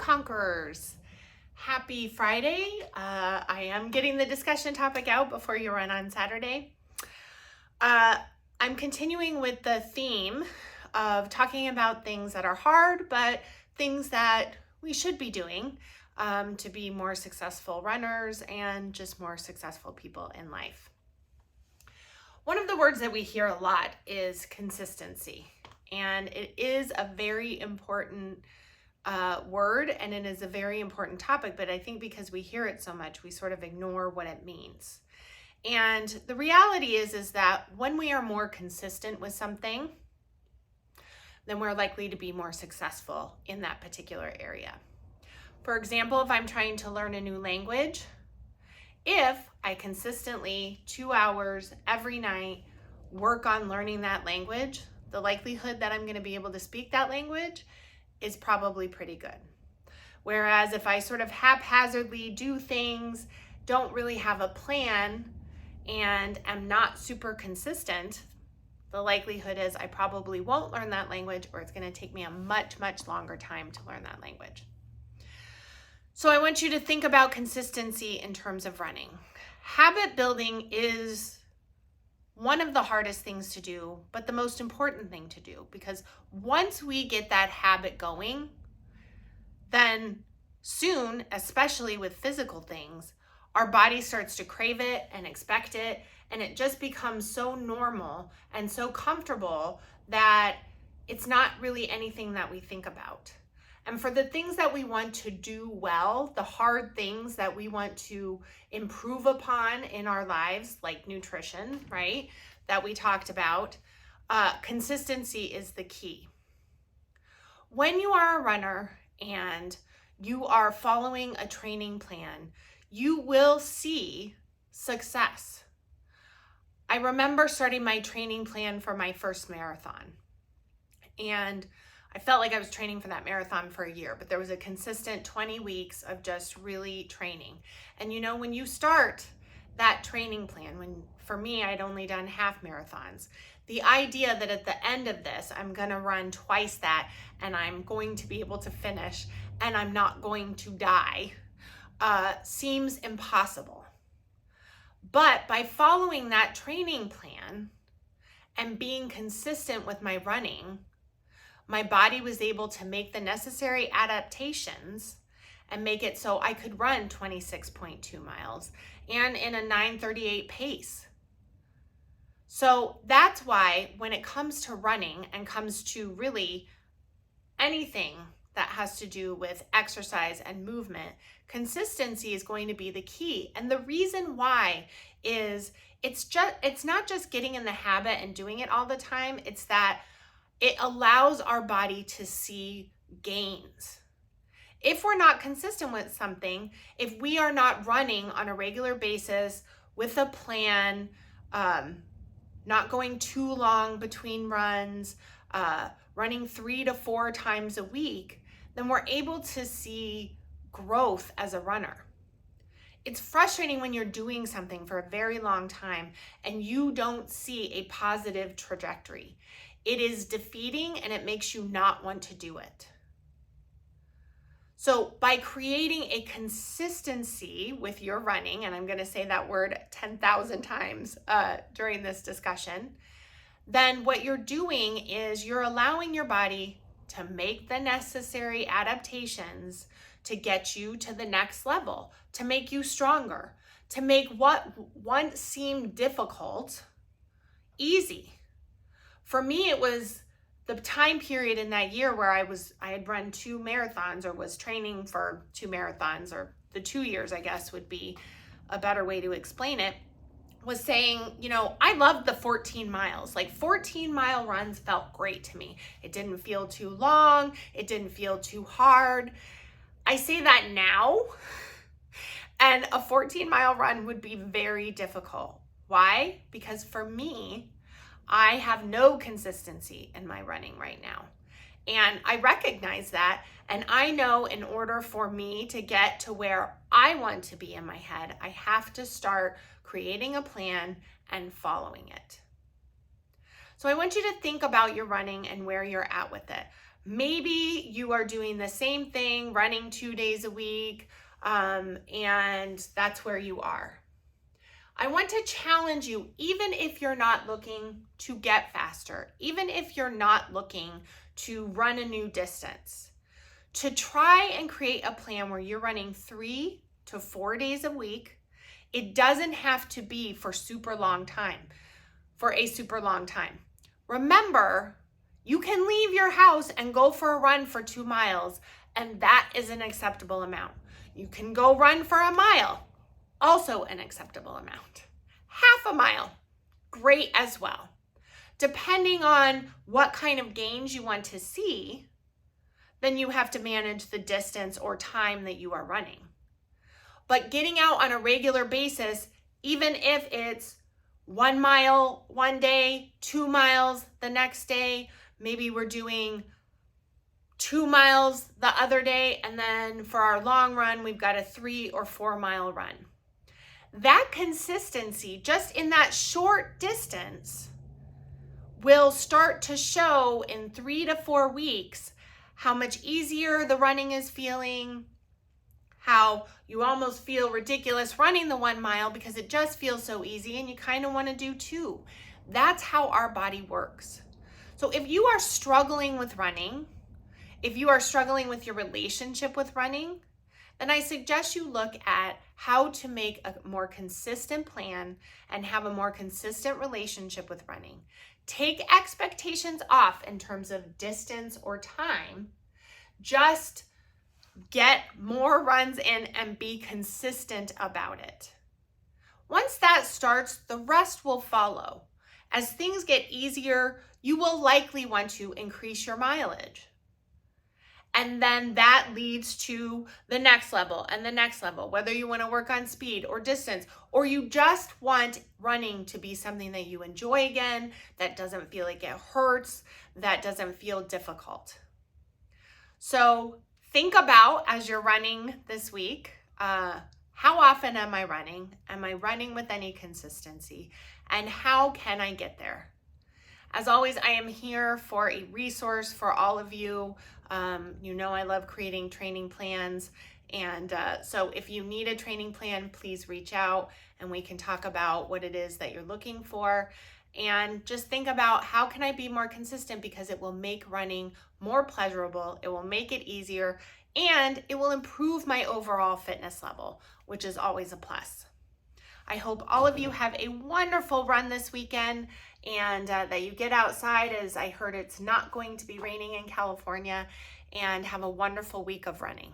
Conquerors. Happy Friday. I am getting the discussion topic out before you run on Saturday. I'm continuing with the theme of talking about things that are hard, but things that we should be doing to be more successful runners and just more successful people in life. One of the words that we hear a lot is consistency, and it is a very important word, and it is a very important topic, but I think because we hear it so much, we sort of ignore what it means. And the reality is that when we are more consistent with something, then we're likely to be more successful in that particular area. For example, if I'm trying to learn a new language, if I consistently 2 hours every night work on learning that language, the likelihood that I'm going to be able to speak that language is probably pretty good. Whereas if I sort of haphazardly do things, don't really have a plan, and am not super consistent, the likelihood is I probably won't learn that language, or it's going to take me a much, much longer time to learn that language. So I want you to think about consistency in terms of running. Habit building is one of the hardest things to do, but the most important thing to do, because once we get that habit going, then soon, especially with physical things, our body starts to crave it and expect it, and it just becomes so normal and so comfortable that it's not really anything that we think about. And for the things that we want to do well, the hard things that we want to improve upon in our lives, like nutrition, right, that we talked about, consistency is the key. When you are a runner and you are following a training plan, you will see success. I remember starting my training plan for my first marathon, and I felt like I was training for that marathon for a year, but there was a consistent 20 weeks of just really training. And you know, when you start that training plan, for me, I'd only done half marathons, the idea that at the end of this, I'm going to run twice that, and I'm going to be able to finish, and I'm not going to die, seems impossible. But by following that training plan and being consistent with my running, my body was able to make the necessary adaptations and make it so I could run 26.2 miles and in a 9:38 pace. So that's why when it comes to running and comes to really anything that has to do with exercise and movement, consistency is going to be the key. And the reason why is it's not just getting in the habit and doing it all the time, it's that it allows our body to see gains. If we're not consistent with something, if we are not running on a regular basis with a plan, not going too long between runs, running 3 to 4 times a week, then we're able to see growth as a runner. It's frustrating when you're doing something for a very long time and you don't see a positive trajectory. It is defeating and it makes you not want to do it. So by creating a consistency with your running, and I'm going to say that word 10,000 times during this discussion, then what you're doing is you're allowing your body to make the necessary adaptations to get you to the next level, to make you stronger, to make what once seemed difficult easy. For me, it was the time period in that year where I had run 2 marathons, or was training for 2 marathons, or the 2 years, I guess would be a better way to explain it, was saying, you know, I loved the 14 miles. Like 14-mile runs felt great to me. It didn't feel too long. It didn't feel too hard. I say that now, and a 14-mile run would be very difficult. Why? Because for me, I have no consistency in my running right now. And I recognize that. And I know in order for me to get to where I want to be in my head, I have to start creating a plan and following it. So I want you to think about your running and where you're at with it. Maybe you are doing the same thing, running 2 days a week, and that's where you are. I want to challenge you, even if you're not looking to get faster, even if you're not looking to run a new distance, to try and create a plan where you're running 3 to 4 days a week. It doesn't have to be for a super long time. Remember, you can leave your house and go for a run for 2 miles, and that is an acceptable amount. You can go run for a mile, also an acceptable amount. Half a mile, great as well. Depending on what kind of gains you want to see, then you have to manage the distance or time that you are running. But getting out on a regular basis, even if it's 1 mile one day, 2 miles the next day, maybe we're doing 2 miles the other day, and then for our long run, we've got a 3 or 4 mile run. That consistency, just in that short distance, will start to show in 3 to 4 weeks how much easier the running is feeling, how you almost feel ridiculous running the 1 mile because it just feels so easy and you kind of want to do 2. That's how our body works. So if you are struggling with running, if you are struggling with your relationship with running, then I suggest you look at how to make a more consistent plan and have a more consistent relationship with running. Take expectations off in terms of distance or time. Just get more runs in and be consistent about it. Once that starts, the rest will follow. As things get easier, you will likely want to increase your mileage. And then that leads to the next level and the next level, whether you want to work on speed or distance, or you just want running to be something that you enjoy again, that doesn't feel like it hurts, that doesn't feel difficult. So think about, as you're running this week, how often am I running? Am I running with any consistency? And how can I get there? As always, I am here for a resource for all of you. You know I love creating training plans. And so if you need a training plan, please reach out and we can talk about what it is that you're looking for. And just think about, how can I be more consistent, because it will make running more pleasurable, it will make it easier, and it will improve my overall fitness level, which is always a plus. I hope all of you have a wonderful run this weekend, and that you get outside, as I heard it's not going to be raining in California, and have a wonderful week of running.